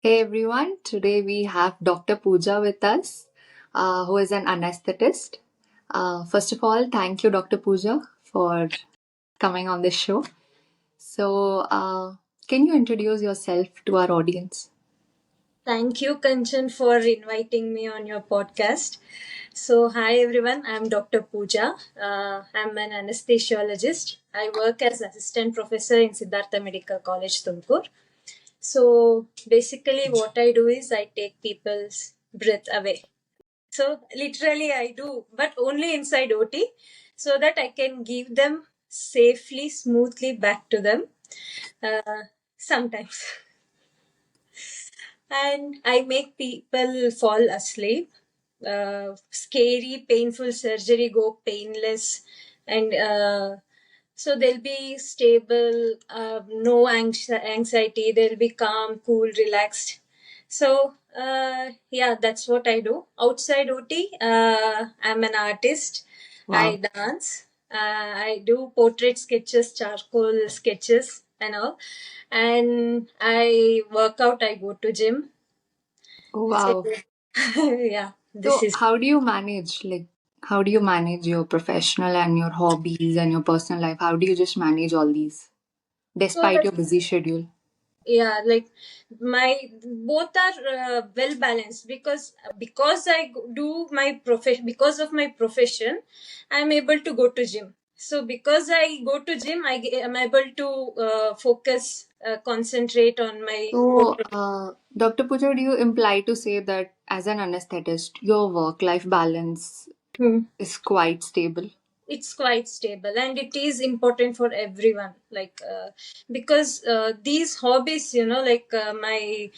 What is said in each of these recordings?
Hey everyone, today we have Dr. Pooja with us, who is an anesthetist. First of all, thank you, Dr. Pooja, for coming on this show. So, can you introduce yourself to our audience? Thank you, Kanchan, for inviting me on your podcast. So, hi everyone, I'm Dr. Pooja. I'm an anesthesiologist. I work as assistant professor in Siddhartha Medical College, Tumkur. So, basically, what I do is I take people's breath away. So, literally, I do, but only inside OT so that I can give them safely, smoothly back to them. Sometimes. And I make people fall asleep. Scary, painful surgery go painless, and so they'll be stable, no anxiety. They'll be calm, cool, relaxed. So yeah, that's what I do. Outside OT, I'm an artist. I Wow. dance. I do portrait sketches, charcoal sketches, and all. And I work out. I go to gym. So Wow. yeah, this So, is how do you manage your professional and your hobbies and your personal life? How do you just manage all these so despite that your busy schedule? yeah, like my both are well balanced because I do my profession because of my profession, I'm able to go to gym. So because I go to gym, am able to focus, concentrate on my So, own. Dr. Pooja, do you imply to say that as an anesthetist, your work-life balance Hmm. is quite stable? It's quite stable and it is important for everyone, like because these hobbies, like my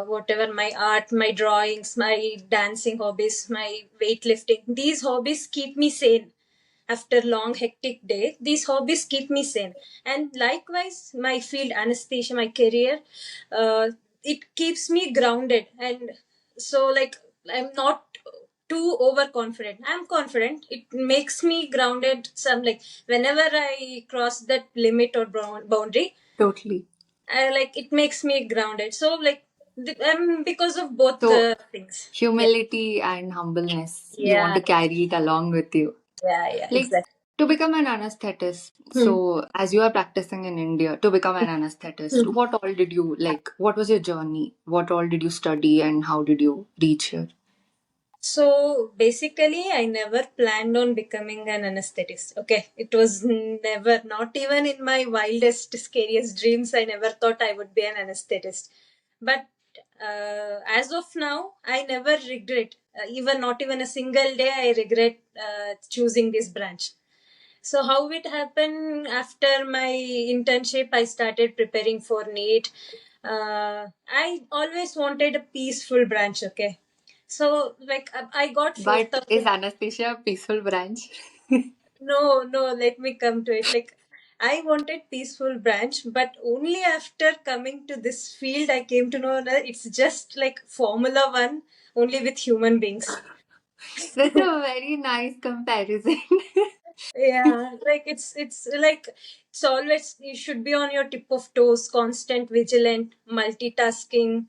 whatever, my art, my drawings, my dancing hobbies, my weightlifting, these hobbies keep me sane. After long hectic day, these hobbies keep me sane. And likewise, my field, anesthesia, my career, it keeps me grounded. And so, like, I'm not too overconfident. I'm confident. It makes me grounded. Some, like, whenever I cross that limit or boundary, Totally. it makes me grounded. So, like, because of both So, things. Yeah, humility and humbleness, you want yeah, to carry it along with you. yeah, Like, exactly. to become an anesthetist, Hmm. so as you are practicing in India, to become an anesthetist, Hmm. what all did you like? What was your journey? What all did you study and how did you reach here? So basically, I never planned on becoming an anesthetist. Okay, it was never, not even in my wildest, scariest dreams, I never thought I would be an anesthetist. But as of now, I never regret, even not even a single day, I regret choosing this branch. So how it happened after my internship, I started preparing for NEET. I always wanted a peaceful branch. Okay, so like I got But is 4,000. anesthesia a peaceful branch? No, no, let me come to it. Like I wanted peaceful branch, but only after coming to this field, I came to know that it's just like Formula One, only with human beings. That's a very nice comparison. Yeah, like it's always, you should be on your tip of toes, constant, vigilant, multitasking.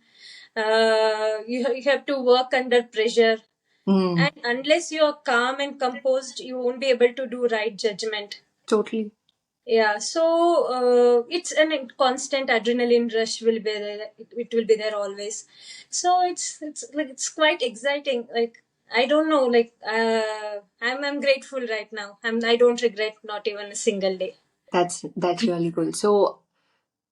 You have to work under pressure, Hmm, and unless you're calm and composed, you won't be able to do right judgment. totally. Yeah, so it's an constant adrenaline rush will be there. It will be there always. So it's quite exciting. Like I don't know, like I'm grateful right now. I don't regret not even a single day. That's really cool. So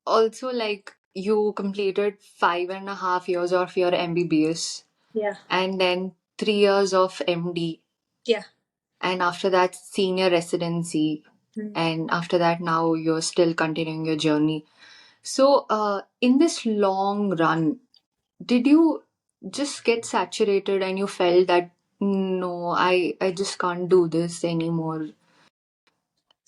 also like you completed 5.5 years of your MBBS Yeah, and then 3 years of MD, yeah. and after that senior residency, Hmm. and after that now you're still continuing your journey. So in this long run, did you just get saturated and you felt that no, I just can't do this anymore?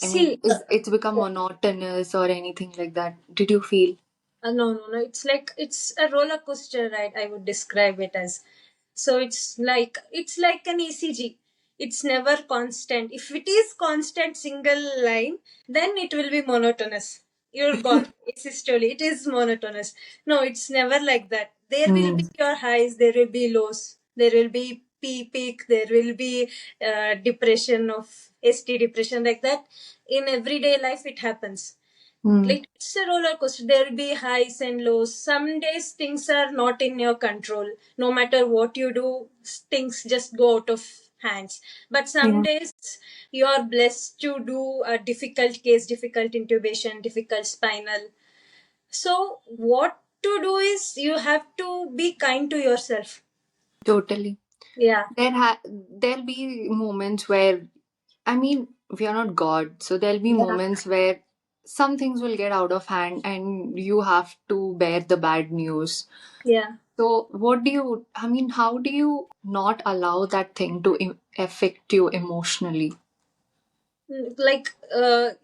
I mean, See, it's become monotonous or anything like that? Did you feel? no, no, no. It's a roller coaster ride. I would describe it as. So it's like an ECG. It's never constant. If it is constant single line, then it will be monotonous. you're gone. Asystole, it is monotonous. No, it's never like that. There will be Hmm. your highs, there will be lows, there will be peak, there will be depression of ST depression, like that. In everyday life, it happens. Hmm. Like it's a roller coaster. There will be highs and lows. Some days things are not in your control. No matter what you do, things just go out of hands. But some Yeah. days you are blessed to do a difficult case, difficult intubation, difficult spinal. So what to do is you have to be kind to yourself. Totally. Yeah. There'll be moments where, I mean, we are not God, so there'll be Yeah. moments where some things will get out of hand and you have to bear the bad news. Yeah. So, I mean, how do you not allow that thing to affect you emotionally? Like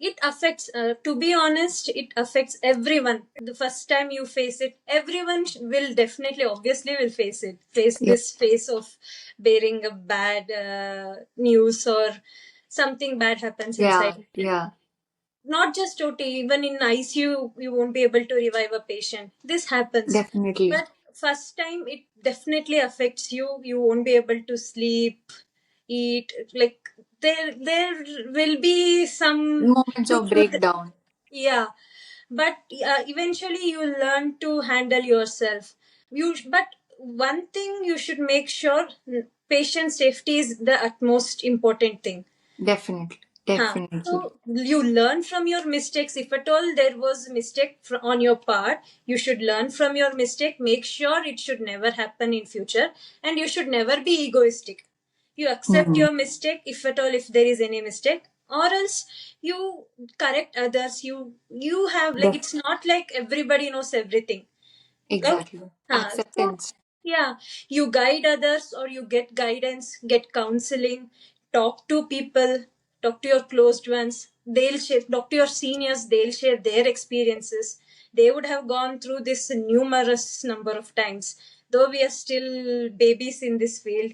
it affects, to be honest, it affects everyone. The first time you face it, everyone will definitely, obviously, will face Yeah, this phase of bearing a bad news, or something bad happens yeah, inside. yeah, Not just OT, even in ICU, you won't be able to revive a patient. This happens. definitely. But first time, it definitely affects you. You won't be able to sleep, eat. Like there will be some Moments of difficult, breakdown. yeah. But eventually, you learn to handle yourself. But one thing you should make sure: patient safety is the utmost important thing. Definitely, Huh. definitely. So you learn from your mistakes. If at all there was a mistake on your part, you should learn from your mistake. Make sure it should never happen in future, and you should never be egoistic. You accept Hmm. your mistake, if at all, if there is any mistake, or else you correct others. You have, like, it's not like everybody knows everything. Okay. Exactly. So Acceptance. yeah, you guide others, or you get guidance, get counseling, talk to people, talk to your closed ones. They'll share, talk to your seniors, they'll share their experiences. They would have gone through this numerous number of times. Though we are still babies in this field,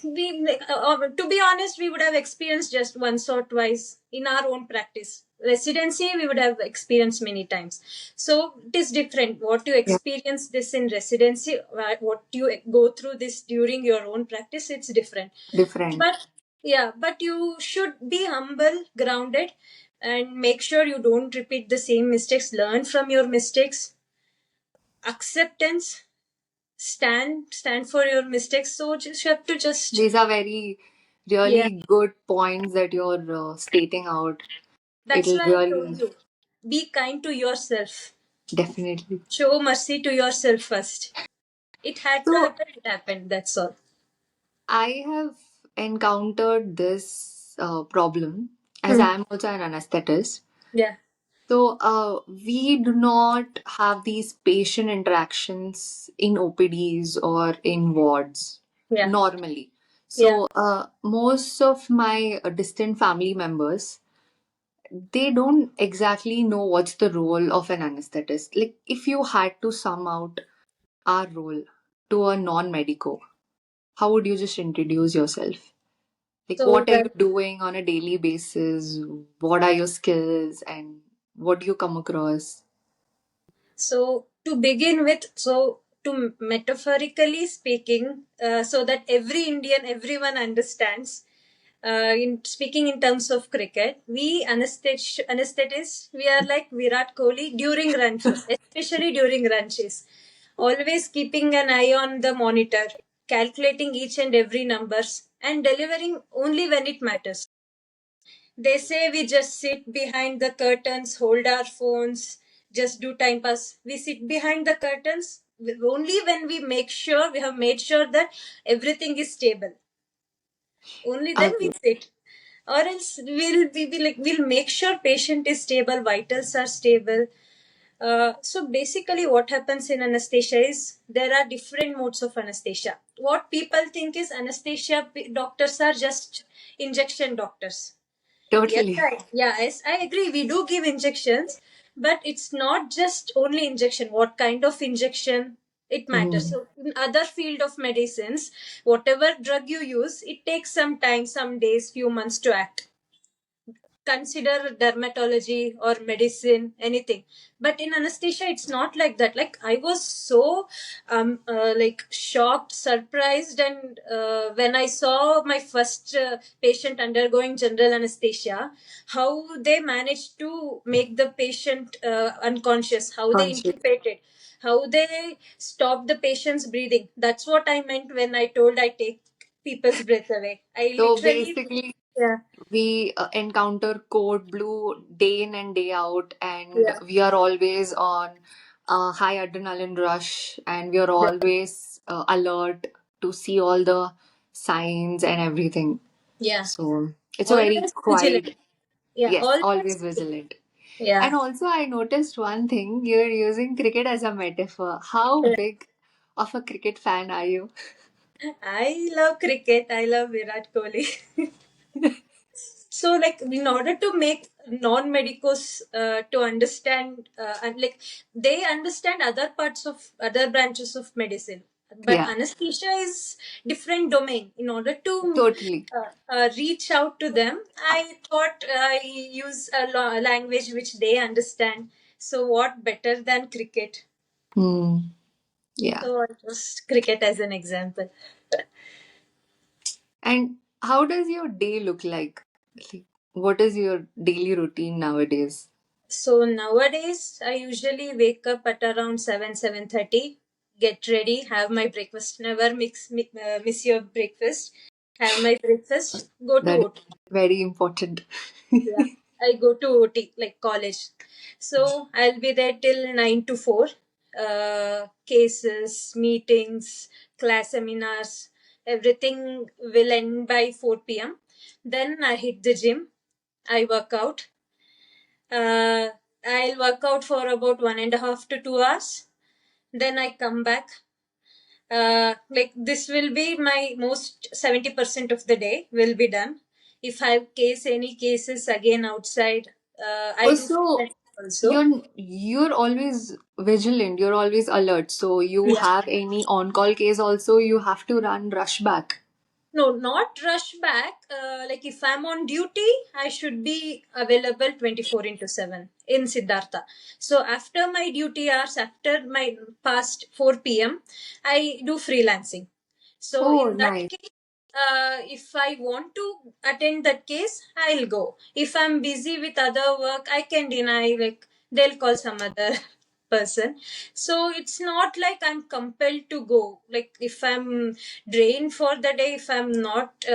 to be honest, we would have experienced just once or twice in our own practice. Residency, we would have experienced many times. So it is different. What you Yeah, experience this in residency, what you go through this during your own practice, it's different. different. But yeah, but you should be humble, grounded, and make sure you don't repeat the same mistakes. Learn from your mistakes. Acceptance, stand for your mistakes. So just you have to just, These are very, yeah. really good points that you're stating out. That's It'll why I told really, you. Be kind to yourself. definitely. Show mercy to yourself first. It had to So, happen, it happened. That's all. I have encountered this problem as Hmm. I am also an anesthetist. Yeah. So, we do not have these patient interactions in OPDs or in wards Yeah. normally. Yeah. So, most of my distant family members, they don't exactly know what's the role of an anesthetist. Like, if you had to sum out our role to a non-medico, how would you just introduce yourself? Like, So what are you that doing on a daily basis? What are your skills and what do you come across? so to begin with, so to metaphorically speaking, so that every Indian, everyone understands. In speaking in terms of cricket, we anesthetists, we are like Virat Kohli during run chase, especially during run chase. Always keeping an eye on the monitor, calculating each and every numbers, and delivering only when it matters. They say we just sit behind the curtains, hold our phones, just do time pass. We sit behind the curtains only when we have made sure that everything is stable. Only then we Okay. sit. Or else we'll make sure patient is stable, vitals are stable. So basically, what happens in anesthesia is there are different modes of anesthesia. What people think is anesthesia doctors are just injection doctors. Yes, Totally. yes, I agree. We do give injections, but it's not just only injection. What kind of injection? It matters. Mm. So in other field of medicines, whatever drug you use, it takes some time, some days, few months to act. consider dermatology or medicine, anything. But in anesthesia, it's not like that. Like I was so like shocked, surprised, and when I saw my first patient undergoing general anesthesia, how they managed to make the patient unconscious, how they Conscious. intubated, how they stopped the patient's breathing. That's what I meant when I told I take people's breath away. I So literally, basically, yeah, we encounter code blue day in and day out, and yeah, we are always on a high adrenaline rush, and we are always alert to see all the signs and everything. yeah. So it's a very Always vigilant. quiet, Yeah, yes, always. always vigilant. Yeah. And also, I noticed one thing, you're using cricket as a metaphor. How big of a cricket fan are you? I love cricket. I love Virat Kohli. So, like, in order to make non-medicos to understand, and like, they understand other parts of other branches of medicine, but Yeah, anesthesia is different domain. In order to totally. reach out to them, I thought I use a language which they understand. So, what better than cricket? Hmm. Yeah. So, I was cricket as an example. And how does your day look like? Like, what is your daily routine nowadays? So nowadays, I usually wake up at around 7:30, get ready, have my breakfast. Never miss your breakfast. Have my breakfast, go to That is OT. very important. Yeah, I go to OT, like college. So I'll be there till 9 to 4. Cases, meetings, class seminars, everything will end by 4 p.m. Then I hit the gym. I work out. uh, I'll work out for about 1.5 to 2 hours. Then I come back. Like this will be my most 70% of the day will be done. If I have any cases again outside, I do Also, freelance also. you're always vigilant, you're always alert. So you Yeah. have any on-call case also, you have to run rush back. No, not rush back. Like if I'm on duty, I should be available 24 into 7 in Siddhartha. So after my duty hours, after my past 4 p.m., I do freelancing. So Oh, in that nice. case, if I want to attend that case, I'll go. If I'm busy with other work, I can deny, like they'll call some other person. So it's not like I'm compelled to go. Like if I'm drained for the day, if I'm not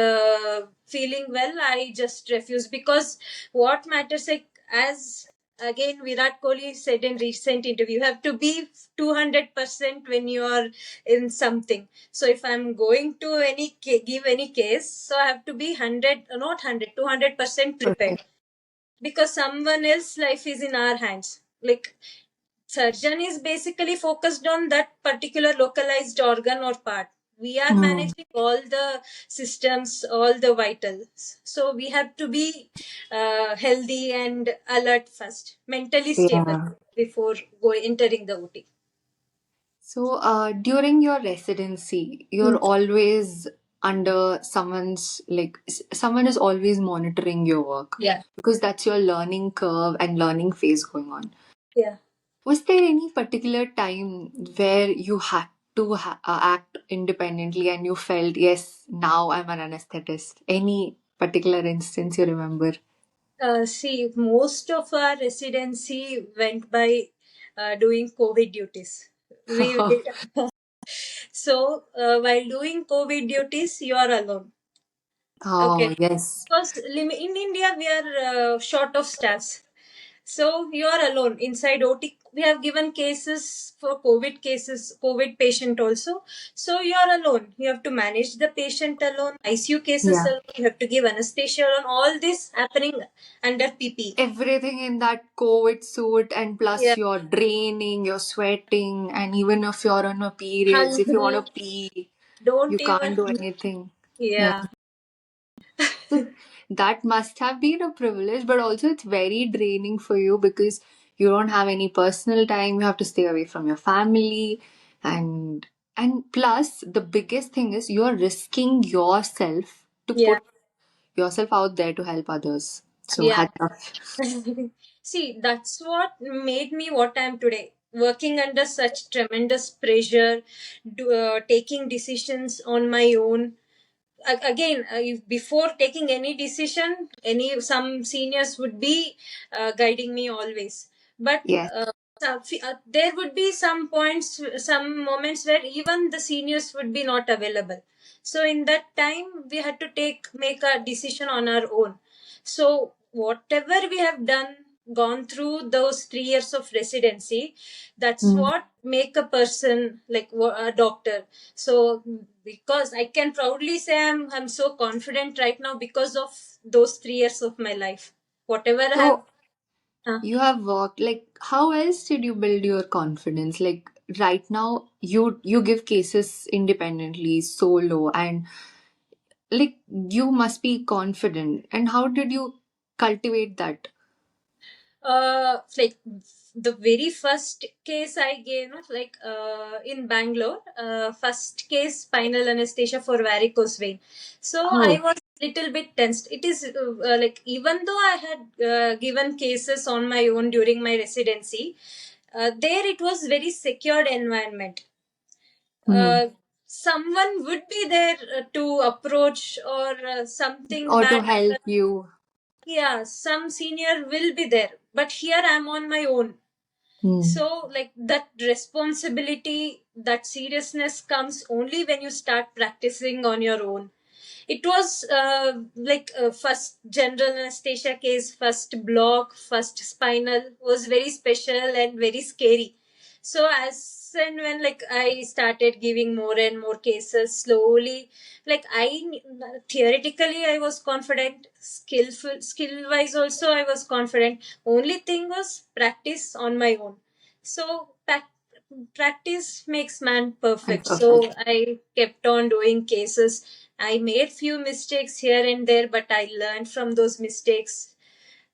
feeling well, I just refuse, because what matters, like as again Virat Kohli said in recent interview, you have to be 200% when you are in something. So if I'm going to give any case, so I have to be 100, not 100, 200% prepared, Okay. because someone else's life is in our hands. Like surgeon is basically focused on that particular localized organ or part. We are Hmm. managing all the systems, all the vitals. So we have to be healthy and alert first, mentally stable Yeah. before entering the OT. So, during your residency, you're Mm. always under someone's, like, someone is always monitoring your work Yeah, because that's your learning curve and learning phase going on. yeah. Was there any particular time where you had to act independently and you felt, yes, now I'm an anesthetist? Any particular instance you remember? See, most of our residency went by doing COVID duties. We So while doing COVID duties, you are alone. Oh, Okay. yes. Because in India, we are short of staffs. So you are alone inside OT. We have given cases for COVID cases, COVID patient also. So you are alone. You have to manage the patient alone, ICU cases Yeah. alone. You have to give anesthesia alone. All this happening under PP. Everything in that COVID suit, and plus Yeah. you're draining, you're sweating, and even if you're on a periods, if you want Hungry. to pee, you Don't can't even. do anything. Yeah. Yeah. So that must have been a privilege, but also it's very draining for you because you don't have any personal time. You have to stay away from your family, and plus the biggest thing is you're risking yourself to Yeah. put yourself out there to help others. So Yeah. hats off. See, that's what made me what I am today. Working under such tremendous pressure, taking decisions on my own. Again, before taking any decision, some seniors would be guiding me always. But Yes. there would be some points, some moments where even the seniors would be not available. So in that time, we had to make a decision on our own. So whatever we have done, gone through those 3 years of residency, that's Mm. what make a person like a doctor. So because I can proudly say I'm so confident right now because of those 3 years of my life. Whatever I have. So you have worked, like, how else did you build your confidence? Like right now, you give cases independently, solo, and like you must be confident. And how did you cultivate that? Like the very first case I gave, no, like in Bangalore, first case spinal anesthesia for varicose vein. So I Oh. was little bit tensed. It is like even though I had given cases on my own during my residency, there it was very secured environment. Hmm. uh, Someone would be there to approach or something Or to bad. help you. Yeah, some senior will be there, but here I'm on my own. Hmm. So, like that responsibility, that seriousness comes only when you start practicing on your own. It was like first general anesthesia case, first block, first spinal was very special and very scary. So as and when like I started giving more and more cases slowly, like theoretically I was confident, skill wise also I was confident. Only thing was practice on my own. So practice makes man And perfect. So perfect. I kept on doing cases. I made few mistakes here and there, but I learned from those mistakes.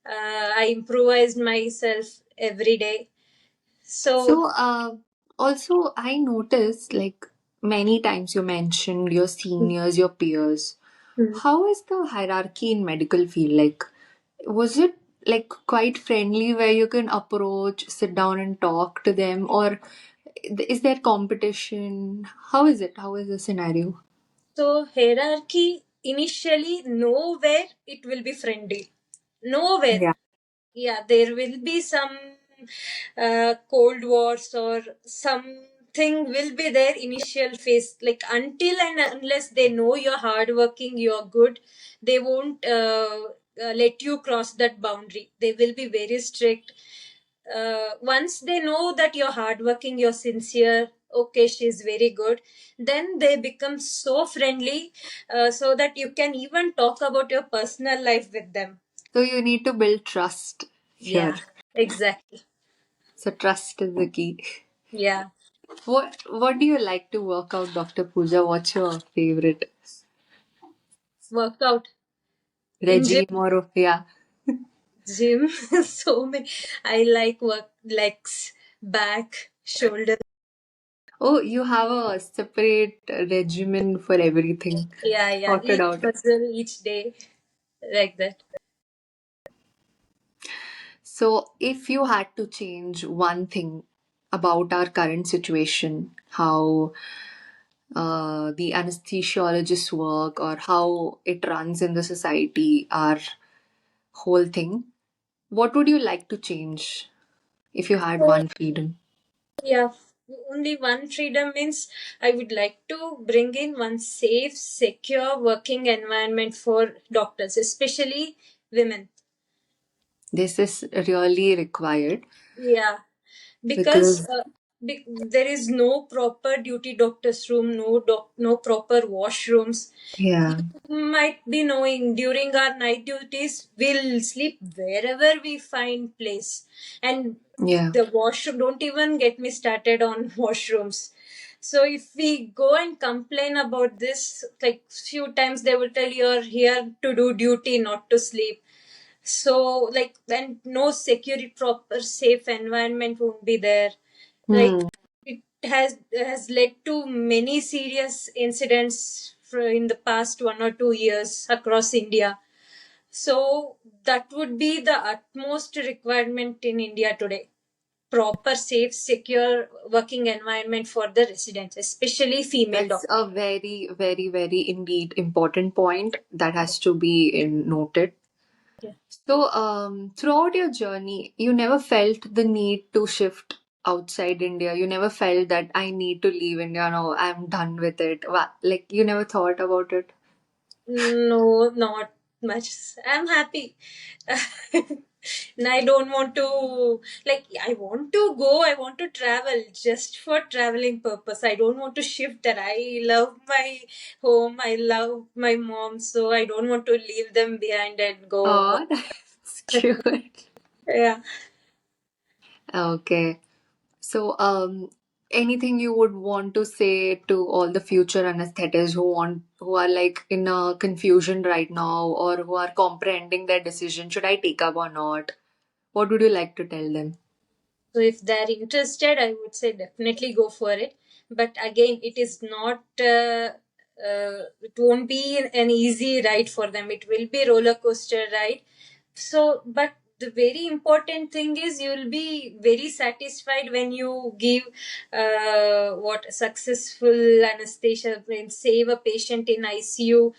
I improvised myself every day. So, So, also, I noticed like many times you mentioned your seniors, your peers. hmm. How is the hierarchy in medical field? Like, was it like quite friendly where you can approach, sit down and talk to them, or is there competition? How is it? How is the scenario? So hierarchy initially nowhere it will be friendly. Nowhere. Yeah. Yeah, there will be some cold wars or something will be there initial phase. Like until and unless they know you're hardworking, you're good, they won't let you cross that boundary. They will be very strict. Once they know that you're hardworking, you're sincere, okay, she's very good, then they become so friendly, so that you can even talk about your personal life with them. So you need to build trust here. Yeah, exactly. So trust is the key. Yeah, What do you like to work out, Dr. Pooja? What's your favorite workout in regime or yeah? gym. So many. I like work legs, back, shoulder. Oh, you have a separate regimen for everything Yeah, yeah. sorted Each out. muscle, each day, like that. So, if you had to change one thing about our current situation, how the anesthesiologists work or how it runs in the society, our whole thing, what would you like to change if you had So one freedom? yeah, only one freedom means I would like to bring in one safe, secure working environment for doctors, especially women. This is really required Yeah, because because, there is no proper duty doctor's room, no proper washrooms. You yeah, might be knowing during our night duties, we'll sleep wherever we find place. And yeah. the washroom, don't even get me started on washrooms. So if we go and complain about this, like few times they will tell you're here to do duty, not to sleep. So like when no security, proper safe environment won't be there. Like Hmm. it has led to many serious incidents in the past 1 or 2 years across India. So that would be the utmost requirement in India today. Proper, safe, secure working environment for the residents, especially female That's doctors. a very, very, very indeed important point that has to be noted. Yeah. So, throughout your journey, you never felt the need to shift outside India. You never felt that I need to leave India. No, I'm done with it. Like, you never thought about it. No, not much. I'm happy. And I don't want to, like, I want to go, I want to travel just for traveling purpose. I don't want to shift that. I love my home, I love my mom, so I don't want to leave them behind and go. Oh, that's cute. Yeah. Okay. So, anything you would want to say to all the future anesthetists who are like in a confusion right now or who are comprehending their decision, should I take up or not? What would you like to tell them? So if they're interested, I would say definitely go for it. But again, it is not. It won't be an easy ride for them. It will be roller coaster ride. So, but the very important thing is you will be very satisfied when you give what successful anesthesia, when save a patient in ICU,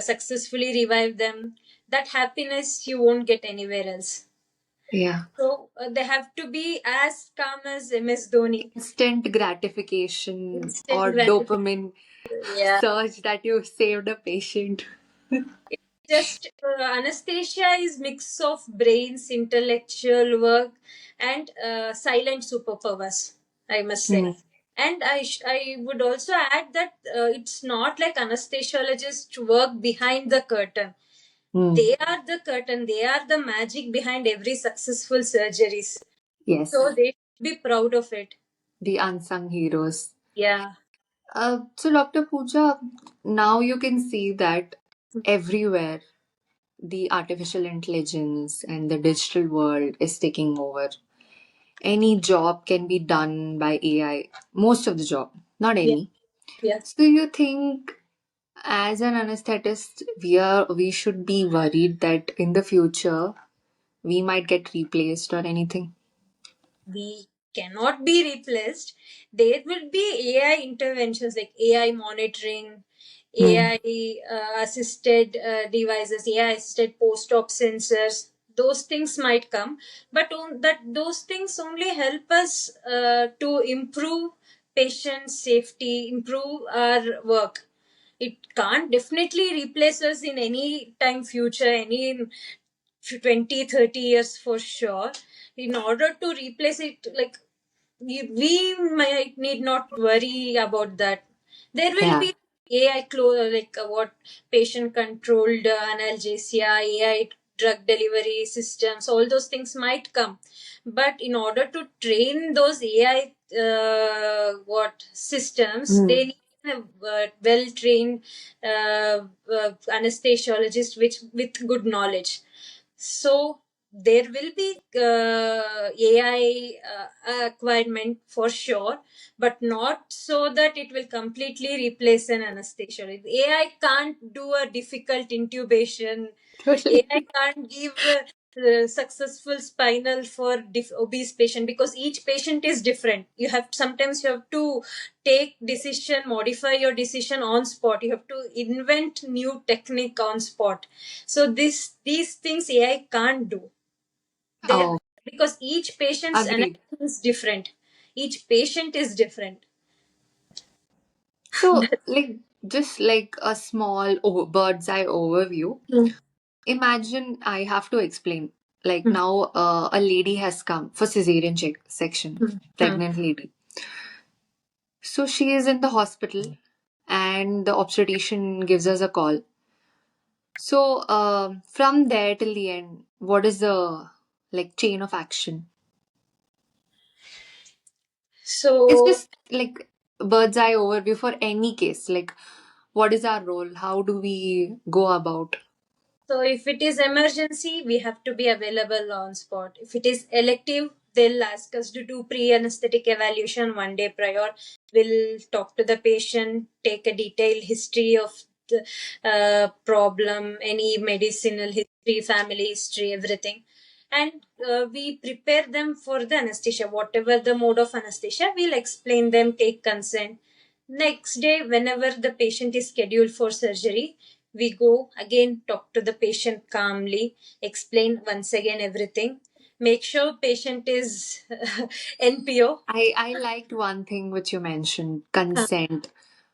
successfully revive them. That happiness you won't get anywhere else. Yeah. So they have to be as calm as MS Dhoni. Instant gratification Instant or gratification. dopamine Yeah. surge that you saved a patient. Just anesthesia is mix of brains, intellectual work, and silent superpowers, I must Hmm. say. And I would also add that it's not like anesthesiologists work behind the curtain. Hmm. They are the curtain. They are the magic behind every successful surgeries. Yes, So they should be proud of it. the unsung heroes. Yeah. So, Dr. Pooja, now you can see that everywhere the artificial intelligence and the digital world is taking over. Any job can be done by AI, most of the job, not Yeah. any. Yeah. So, you think as an anesthetist, we should be worried that in the future we might get replaced or anything? We cannot be replaced. There will be AI interventions like AI monitoring, Hmm. AI assisted devices, AI assisted post op sensors. Those things might come, but those things only help us to improve patient safety, improve our work. It can't definitely replace us in any time future, any 20, 30 years for sure. In order to replace it, like we might need not worry about that. There will Yeah. be AI like what patient controlled analgesia, AI drug delivery systems, all those things might come. But in order to train those AI what systems, Hmm. they need a well trained anesthesiologist which with good knowledge. So there will be AI acquirement for sure, but not so that it will completely replace an anesthesiologist. AI can't do a difficult intubation. AI Totally. can't give successful spinal for obese patient because each patient is different. You have to take decision, modify your decision on spot. You have to invent new technique on spot. So these things AI can't do. There Oh, because each patient's agreed. anatomy is different. Each patient is different. So, like, just like a small bird's eye overview, Mm, imagine I have to explain. Like, mm, now a lady has come for cesarean section, mm, mm. pregnant lady. So, she is in the hospital, and the obstetrician gives us a call. So, from there till the end, what is the like chain of action? It's So just like bird's eye overview for any case. Like, what is our role? How do we go about? So if it is emergency, we have to be available on spot. If it is elective, they'll ask us to do pre-anesthetic evaluation 1 day prior. We'll talk to the patient, take a detailed history of problem, any medicinal history, family history, everything. And we prepare them for the anesthesia, whatever the mode of anesthesia, we'll explain them, take consent. Next day, whenever the patient is scheduled for surgery, we go again, talk to the patient calmly, explain once again everything, make sure patient is NPO. I liked one thing which you mentioned, consent.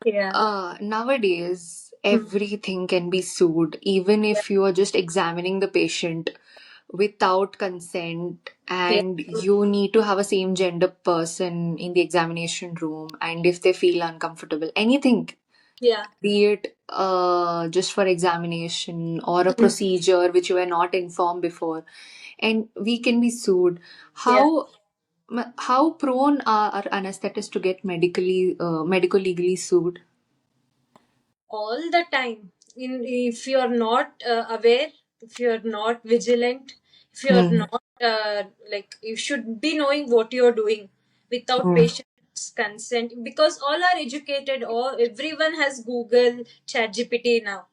Yeah. Nowadays, Hmm. everything can be sued, even Yeah. if you are just examining the patient without consent, Yeah. and you need to have a same gender person in the examination room, and if they feel uncomfortable, anything, Yeah. be it just for examination or a Hmm. procedure which you were not informed before, and we can be sued. Yeah. How prone are anesthetists to get medical legally sued? All the time. If you're not aware, if you're not vigilant, if you're Hmm. not like, you should be knowing what you're doing without Hmm. patient's consent, because all are educated, all everyone has Google, ChatGPT now.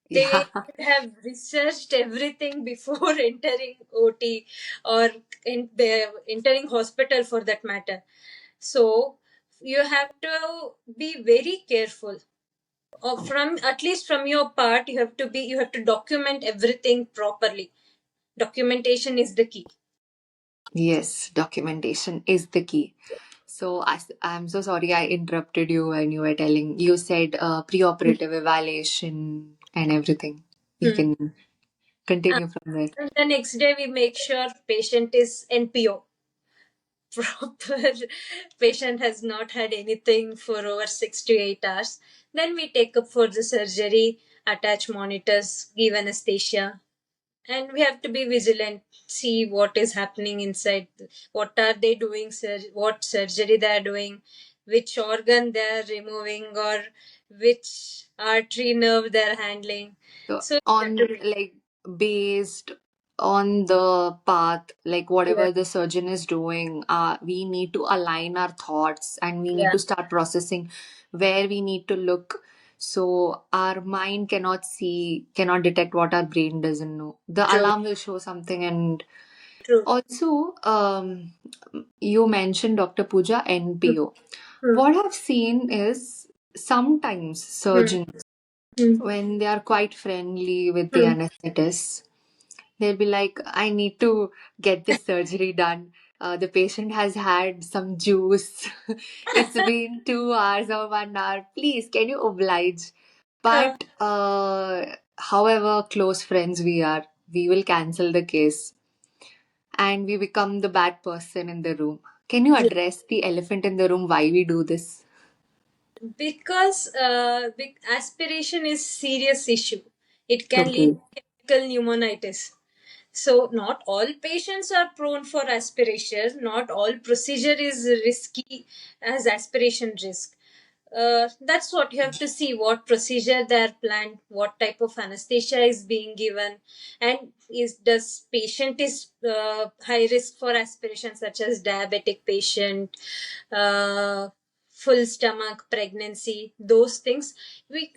Yeah. They have researched everything before entering OT, or entering hospital for that matter. So you have to be very careful, or from, at least from your part, you have to document everything properly. Documentation is the key. Yes, documentation is the key. So I'm so sorry I interrupted you when you were telling. You said preoperative evaluation and everything. You Hmm. can continue from there. And the next day we make sure patient is NPO, proper. Patient has not had anything for over 6 to 8 hours. Then we take up for the surgery, attach monitors, give anesthesia, and we have to be vigilant, see what is happening inside, what are they doing, what surgery they are doing, which organ they are removing, or which artery nerve they are handling. So So we have to on, like, based on the path, like yeah, whatever the surgeon is doing, we need to align our thoughts and we need yeah, to start processing where we need to look. So our mind cannot see, cannot detect what our brain doesn't know. The true, alarm will show something. And true. also, you mentioned Dr. Pooja, Hmm, NPO. hmm, What I've seen is sometimes hmm, surgeons, hmm, when they are quite friendly with the hmm. anesthetist, they'll be like, I need to get this surgery done. The patient has had some juice. It's been 2 hours or 1 hour. Please, can you oblige? Uh, But however close friends we are, we will cancel the case and we become the bad person in the room. Can you yeah. address the elephant in the room why we do this? Because aspiration is serious issue. It can lead Okay. to chemical pneumonitis. So not all patients are prone for aspiration. Not all procedure is risky as aspiration risk. That's what you have to see, what procedure they are planned, what type of anesthesia is being given, and does patient is high risk for aspiration, such as diabetic patient, uh, full stomach, pregnancy, those things. we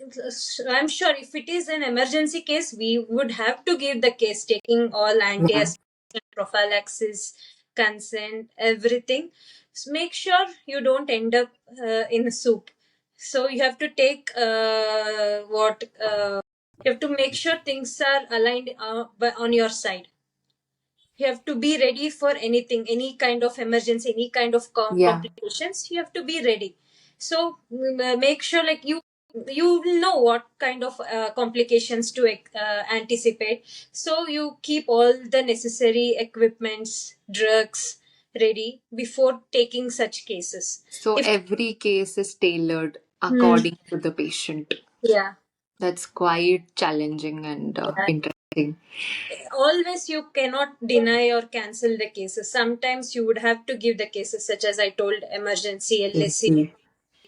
I'm sure if it is an emergency case, we would have to give the case, taking all Yeah. anti-aspiration prophylaxis, consent, everything. So make sure you don't end up in a soup. So you have to take what you have to make sure things are aligned on your side. You have to be ready for anything, any kind of emergency, any kind of Yeah. complications. You have to be ready. So make sure, like, you will know what kind of complications to anticipate. So you keep all the necessary equipments, drugs ready before taking such cases. So If every case is tailored Hmm. according to the patient. Yeah, That's quite challenging and yeah. interesting. Always you cannot deny or cancel the cases. Sometimes you would have to give the cases, such as I told, emergency LSC, Okay.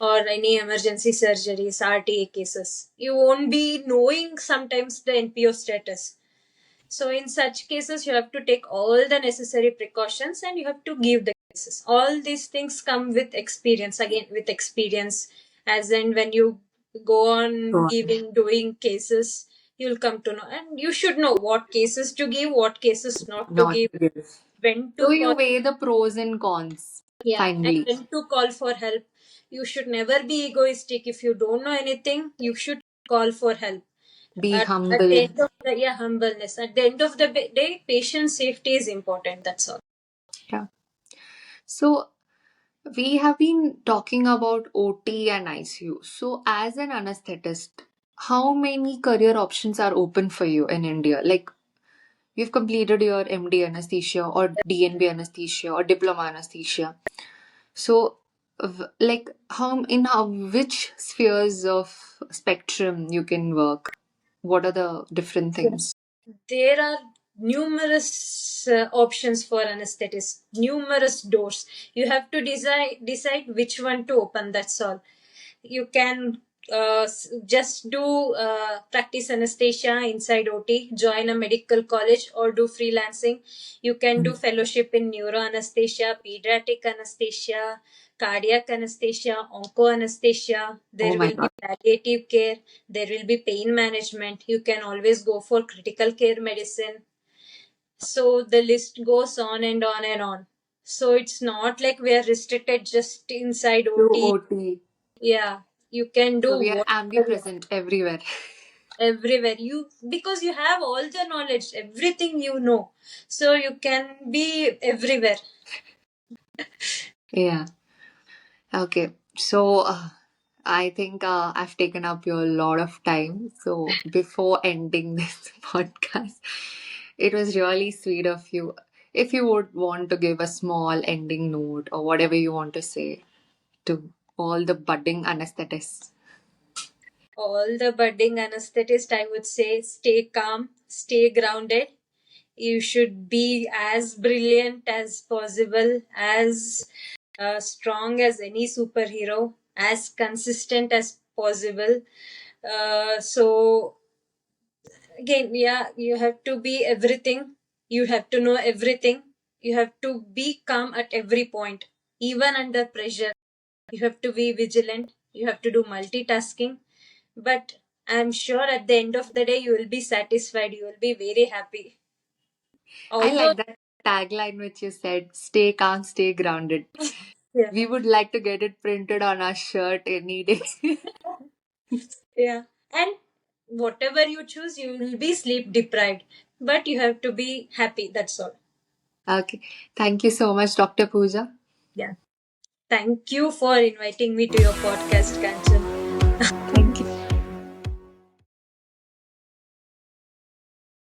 or any emergency surgeries, RTA cases. You won't be knowing sometimes the NPO status. So in such cases, you have to take all the necessary precautions and you have to give the cases. All these things come with experience. Again, with experience, as in when you go on Sure. doing cases, you'll come to know. And you should know what cases to give, what cases not to Not give, to give. when So to you call. weigh the pros and cons Yeah, and finally. when to call for help. You should never be egoistic. If you don't know anything, you should call for help. Be At the humble. end of the, yeah, humbleness. At the end of the day, patient safety is important. That's all. Yeah. So we have been talking about OT and ICU. So as an anesthetist, how many career options are open for you in India? Like you've completed your MD anesthesia or DNB anesthesia or diploma anesthesia. So like how which spheres of spectrum you can work? What are the different things? There are numerous options for anesthetists, numerous doors. You have to decide which one to open. That's all. You can just do practice anesthesia inside OT, join a medical college, or do freelancing. You can do fellowship in neuro anesthesia, pediatric anesthesia, cardiac anesthesia, onco anesthesia. Oh There my will be God. palliative care, there will be pain management. You can always go for critical care medicine. So the list goes on and on and on. So it's not like we are restricted just inside To OT. OT. Yeah, you can do So we are whatever you want, omnipresent everywhere. everywhere. You, because you have all the knowledge, everything you know, so you can be everywhere. Yeah. Okay. So I think I've taken up your lot of time. So before ending this podcast, it was really sweet of you. If you would want to give a small ending note or whatever you want to say to all the budding anesthetists. All the budding anesthetist, I would say, stay calm, stay grounded. You should be as brilliant as possible, as strong as any superhero, as consistent as possible. So again, yeah, you have to be everything. You have to know everything. You have to be calm at every point, even under pressure. You have to be vigilant. You have to do multitasking. But I'm sure at the end of the day, you will be satisfied. You will be very happy. I Although, like that tagline which you said, stay calm, stay grounded. yeah, We would like to get it printed on our shirt any day. yeah. And whatever you choose, you will be sleep deprived. But you have to be happy. That's all. Okay. Thank you so much, Dr. Pooja. Yeah. Thank you for inviting me to your podcast, Kanchan.